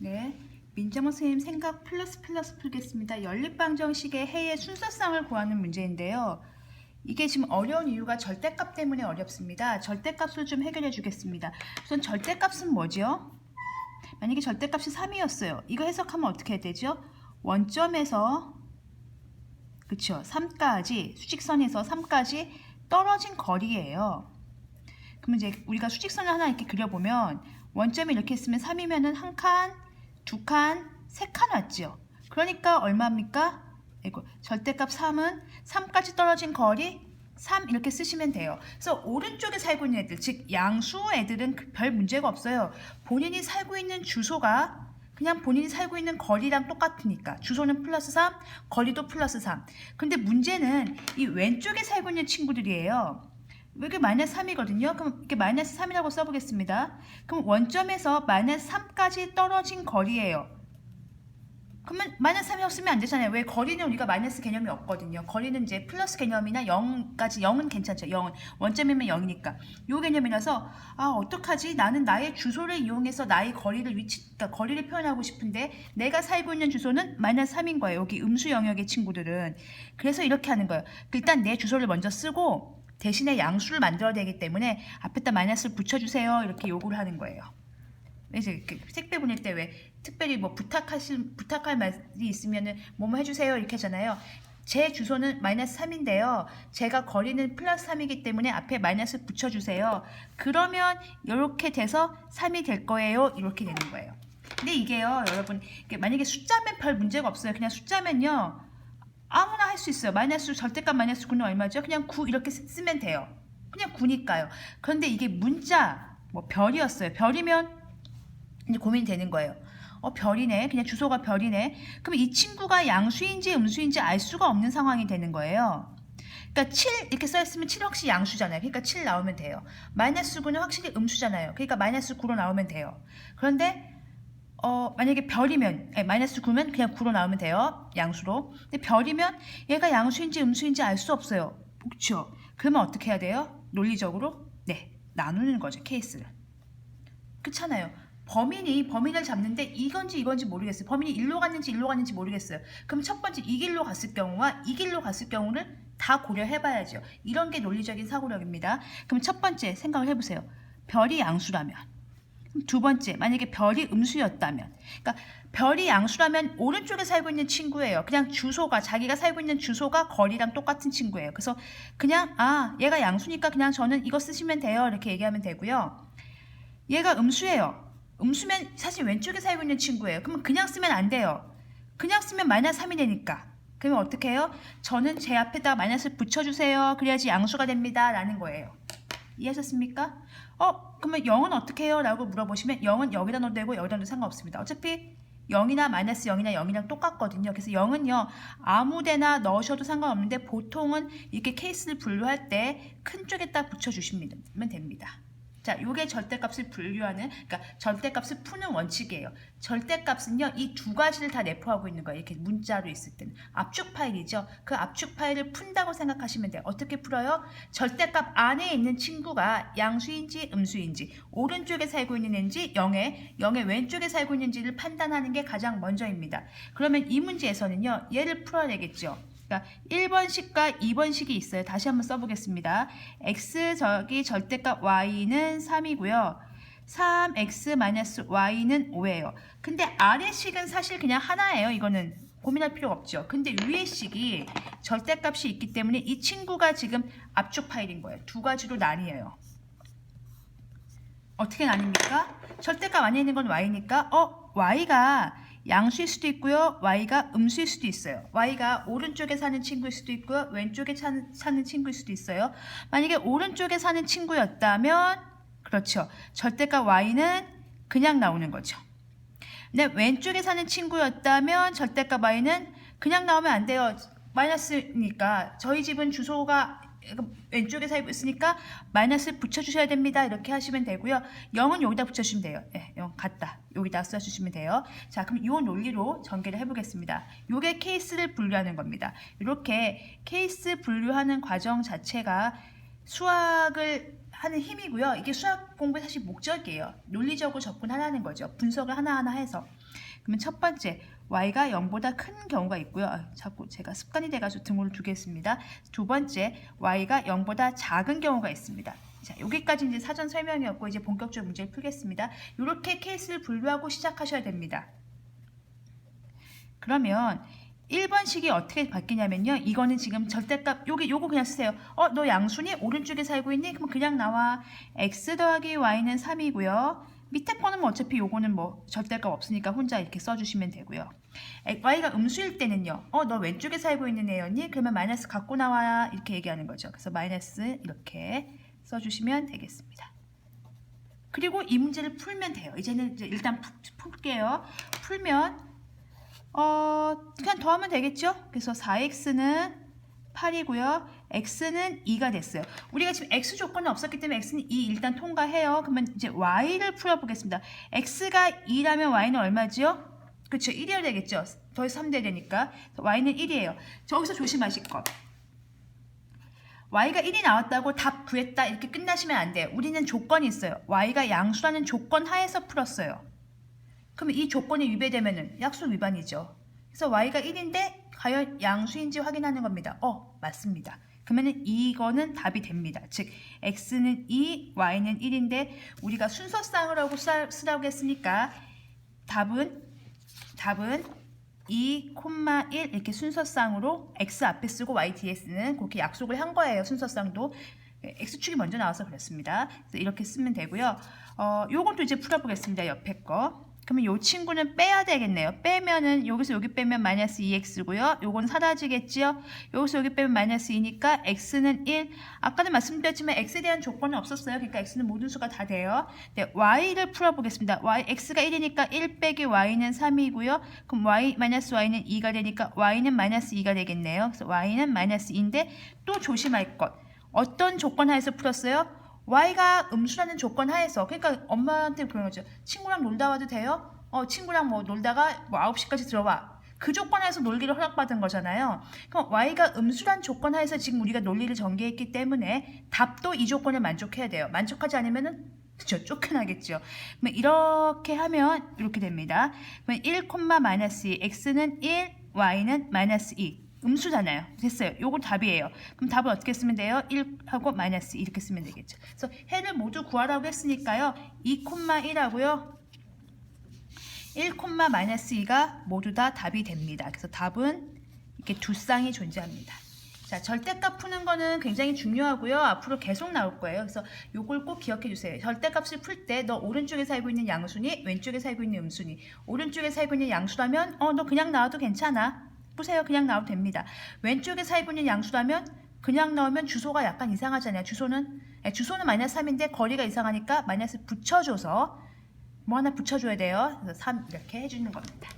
네, 민정원 선생님 생각 플러스 풀겠습니다. 연립방정식의 해의 순서상을 구하는 문제인데요. 이게 지금 어려운 이유가 절대값 때문에 어렵습니다. 절대값을 좀 해결해 주겠습니다. 우선 절대값은 뭐죠? 만약에 절대값이 3이었어요. 이거 해석하면 어떻게 해야 되죠? 원점에서 그쵸? 3까지 수직선에서 3까지 떨어진 거리예요. 그러면 이제 우리가 수직선을 하나 이렇게 그려보면 원점이 이렇게 있으면 3이면은 한 칸, 두 칸, 세 칸 왔죠. 그러니까 얼마입니까? 이거 절대값 3은 3까지 떨어진 거리 3 이렇게 쓰시면 돼요. 그래서 오른쪽에 살고 있는 애들, 즉 양수 애들은 별 문제가 없어요. 본인이 살고 있는 주소가 그냥 본인이 살고 있는 거리랑 똑같으니까 주소는 플러스 3, 거리도 플러스 3. 근데 문제는 이 왼쪽에 살고 있는 친구들이에요. 이게 마이너스 3이거든요. 그럼 이렇게 마이너스 3이라고 써보겠습니다. 그럼 원점에서 마이너스 3까지 떨어진 거리예요. 그러면 마이너스 3이 없으면 안 되잖아요. 왜? 거리는 우리가 마이너스 개념이 없거든요. 거리는 이제 플러스 개념이나 0까지 0은 괜찮죠. 0은 원점이면 0이니까 요 개념이라서 어떡하지? 나는 나의 주소를 이용해서 나의 거리를 그러니까 거리를 표현하고 싶은데 내가 살고 있는 주소는 마이너스 3인 거예요. 여기 음수 영역의 친구들은. 그래서 이렇게 하는 거예요. 일단 내 주소를 먼저 쓰고 대신에 양수를 만들어야 되기 때문에 앞에다 마이너스를 붙여주세요. 이렇게 요구를 하는 거예요. 이제 택배 보낼 때 왜 특별히 뭐 부탁할 말이 있으면은 뭐뭐 해주세요 이렇게 하잖아요. 제 주소는 마이너스 3인데요. 제가 거리는 플러스 3이기 때문에 앞에 마이너스 붙여주세요. 그러면 이렇게 돼서 3이 될 거예요. 이렇게 되는 거예요. 근데 이게요, 여러분, 만약에 숫자면 별 문제가 없어요. 그냥 숫자면요, 아무나 할 수 있어요. 마이너스 절대값 마이너스 9는 얼마죠? 그냥 9 이렇게 쓰면 돼요. 그냥 9니까요. 그런데 이게 문자, 뭐 별이었어요. 별이면 이제 고민이 되는 거예요. 별이네. 그냥 주소가 별이네. 그럼 이 친구가 양수인지 음수인지 알 수가 없는 상황이 되는 거예요. 그러니까 7 이렇게 써있으면 7 확실히 양수잖아요. 그러니까 7 나오면 돼요. 마이너스 9는 확실히 음수잖아요. 그러니까 마이너스 9로 나오면 돼요. 그런데 만약에 별이면 마이너스 9면 그냥 9로 나오면 돼요. 양수로. 근데 별이면 얘가 양수인지 음수인지 알 수 없어요. 그렇죠? 그러면 어떻게 해야 돼요? 논리적으로? 네, 나누는 거죠. 케이스를. 그렇잖아요. 범인을 잡는데 이건지 모르겠어요. 범인이 일로 갔는지 모르겠어요. 그럼 첫 번째 이 길로 갔을 경우와 이 길로 갔을 경우를 다 고려해봐야죠. 이런 게 논리적인 사고력입니다. 그럼 첫 번째 생각을 해보세요. 별이 양수라면, 두 번째 만약에 별이 음수였다면, 그러니까 별이 양수라면 오른쪽에 살고 있는 친구예요. 그냥 주소가 자기가 살고 있는 주소가 거리랑 똑같은 친구예요. 그래서 그냥 얘가 양수니까 그냥 저는 이거 쓰시면 돼요. 이렇게 얘기하면 되고요. 얘가 음수예요. 음수면 사실 왼쪽에 살고 있는 친구예요. 그러면 그냥 쓰면 안 돼요. 그냥 쓰면 마이너스 3이 되니까. 그러면 어떻게 해요? 저는 제 앞에다 마이너스를 붙여주세요. 그래야지 양수가 됩니다. 라는 거예요. 이해하셨습니까? 그러면 0은 어떻게 해요? 라고 물어보시면 0은 여기다 넣어도 되고 여기다 넣어도 상관없습니다. 어차피 0이나 마이너스 0이나 0이랑 똑같거든요. 그래서 0은요 아무데나 넣으셔도 상관없는데 보통은 이렇게 케이스를 분류할 때 큰 쪽에다 붙여주시면 됩니다. 자, 요게 절대값을 분류하는, 그러니까 절대값을 푸는 원칙이에요. 절대값은요, 이 두 가지를 다 내포하고 있는 거예요. 이렇게 문자로 있을 때는. 압축 파일이죠. 그 압축 파일을 푼다고 생각하시면 돼요. 어떻게 풀어요? 절대값 안에 있는 친구가 양수인지 음수인지, 오른쪽에 살고 있는 애인지, 0의 왼쪽에 살고 있는지를 판단하는 게 가장 먼저입니다. 그러면 이 문제에서는요, 얘를 풀어야 되겠죠. 그러니까 1번식과 2번식이 있어요. 다시 한번 써보겠습니다. x 절대값 y는 3이고요. 3x-y는 5예요. 근데 아래 식은 사실 그냥 하나예요. 이거는 고민할 필요가 없죠. 근데 위의 식이 절대값이 있기 때문에 이 친구가 지금 압축 파일인 거예요. 두 가지로 나뉘어요. 어떻게 나뉩니까? 절대값 안에 있는 건 y니까 y가 양수일 수도 있고요. y가 음수일 수도 있어요. y가 오른쪽에 사는 친구일 수도 있고요. 왼쪽에 사는 친구일 수도 있어요. 만약에 오른쪽에 사는 친구였다면 그렇죠. 절대값 y는 그냥 나오는 거죠. 근데 왼쪽에 사는 친구였다면 절대값 y는 그냥 나오면 안 돼요. 마이너스니까 저희 집은 주소가 왼쪽에 살고 있으니까 마이너스를 붙여주셔야 됩니다. 이렇게 하시면 되고요. 0은 여기다 붙여주시면 돼요. 0 같다. 여기다 써주시면 돼요. 자, 그럼 이 논리로 전개를 해보겠습니다. 이게 케이스를 분류하는 겁니다. 이렇게 케이스 분류하는 과정 자체가 수학을 하는 힘이고요. 이게 수학 공부의 사실 목적이에요. 논리적으로 접근하라는 거죠. 분석을 하나하나 해서. 그러면 첫 번째 y가 0보다 큰 경우가 있고요. 자꾸 제가 습관이 돼가지고 등호를 두겠습니다. 두 번째 y가 0보다 작은 경우가 있습니다. 자, 여기까지 이제 사전 설명이었고 이제 본격적으로 문제를 풀겠습니다. 이렇게 케이스를 분류하고 시작하셔야 됩니다. 그러면 1번식이 어떻게 바뀌냐면요. 이거는 지금 절대값 요거 그냥 쓰세요. 너 양순이 오른쪽에 살고 있니? 그럼 그냥 나와. x 더하기 y는 3이고요. 밑에 거는 뭐 어차피 요거는 뭐 절대값 없으니까 혼자 이렇게 써주시면 되고요. y가 음수일 때는요. 너 왼쪽에 살고 있는 애였니? 그러면 마이너스 갖고 나와 이렇게 얘기하는 거죠. 그래서 마이너스 이렇게 써주시면 되겠습니다. 그리고 이 문제를 풀면 돼요. 이제는 일단 풀게요. 풀면 그냥 더하면 되겠죠? 그래서 4x는 8이고요. x는 2가 됐어요. 우리가 지금 x 조건은 없었기 때문에 x는 2 일단 통과해요. 그러면 이제 y를 풀어보겠습니다. x가 2라면 y는 얼마죠? 그렇죠. 1이어야 되겠죠? 더해서 3돼야 되니까. y는 1이에요. 저기서 조심하실 것. y가 1이 나왔다고 답 구했다 이렇게 끝나시면 안 돼요. 우리는 조건이 있어요. y가 양수라는 조건 하에서 풀었어요. 그러면 이 조건이 위배되면은 약속 위반이죠. 그래서 y가 1인데 과연 양수인지 확인하는 겁니다. 맞습니다. 그러면은 이거는 답이 됩니다. 즉 x는 2, y는 1인데 우리가 순서쌍으로 쓰라고 했으니까 답은 2, 1 이렇게 순서쌍으로 x 앞에 쓰고 y 뒤에 쓰는 그렇게 약속을 한 거예요. 순서쌍도 x축이 먼저 나와서 그렇습니다. 그래서 이렇게 쓰면 되고요. 요건 또 이제 풀어보겠습니다. 옆에 거. 그러면 요 친구는 빼야 되겠네요. 빼면은 여기서 여기 빼면 마이너스 2x고요. 요건 사라지겠죠. 여기서 여기 빼면 마이너스 2니까 x는 1. 아까는 말씀드렸지만 x에 대한 조건은 없었어요. 그러니까 x는 모든 수가 다 돼요. 네, y를 풀어보겠습니다. x가 1이니까 1 빼기 y는 3이고요. 그럼 마이너스 y는 2가 되니까 y는 마이너스 2가 되겠네요. 그래서 y는 마이너스 2인데 또 조심할 것. 어떤 조건 하에서 풀었어요? y가 음수라는 조건 하에서. 그러니까 엄마한테 그런 거죠. 친구랑 놀다 와도 돼요? 친구랑 뭐 놀다가 뭐 9시까지 들어와. 그 조건 하에서 놀기를 허락받은 거잖아요. 그럼 y가 음수란 조건 하에서 지금 우리가 논리를 전개했기 때문에 답도 이 조건을 만족해야 돼요. 만족하지 않으면은 그쵸, 쫓겨나겠죠. 그러면 이렇게 하면 이렇게 됩니다. 그러면 1, 마이너스 2, x는 1, y는 마이너스 2. 음수잖아요. 됐어요. 요거 답이에요. 그럼 답을 어떻게 쓰면 돼요? 1하고 마이너스 2 이렇게 쓰면 되겠죠. 그래서 해를 모두 구하라고 했으니까요. 2, 1하고요. 1, 마이너스 2가 모두 다 답이 됩니다. 그래서 답은 이렇게 두 쌍이 존재합니다. 자, 절대값 푸는 거는 굉장히 중요하고요. 앞으로 계속 나올 거예요. 그래서 요걸 꼭 기억해 주세요. 절대값을 풀 때 너 오른쪽에 살고 있는 양수니, 왼쪽에 살고 있는 음수니. 오른쪽에 살고 있는 양수라면 너 그냥 나와도 괜찮아. 보세요. 그냥 나와도 됩니다. 왼쪽에 살고 있는 양수라면 그냥 나오면 주소가 약간 이상하잖아요. 주소는 마이너스 3인데 거리가 이상하니까 마이너스 붙여줘서 뭐 하나 붙여줘야 돼요. 그래서 3 이렇게 해주는 겁니다.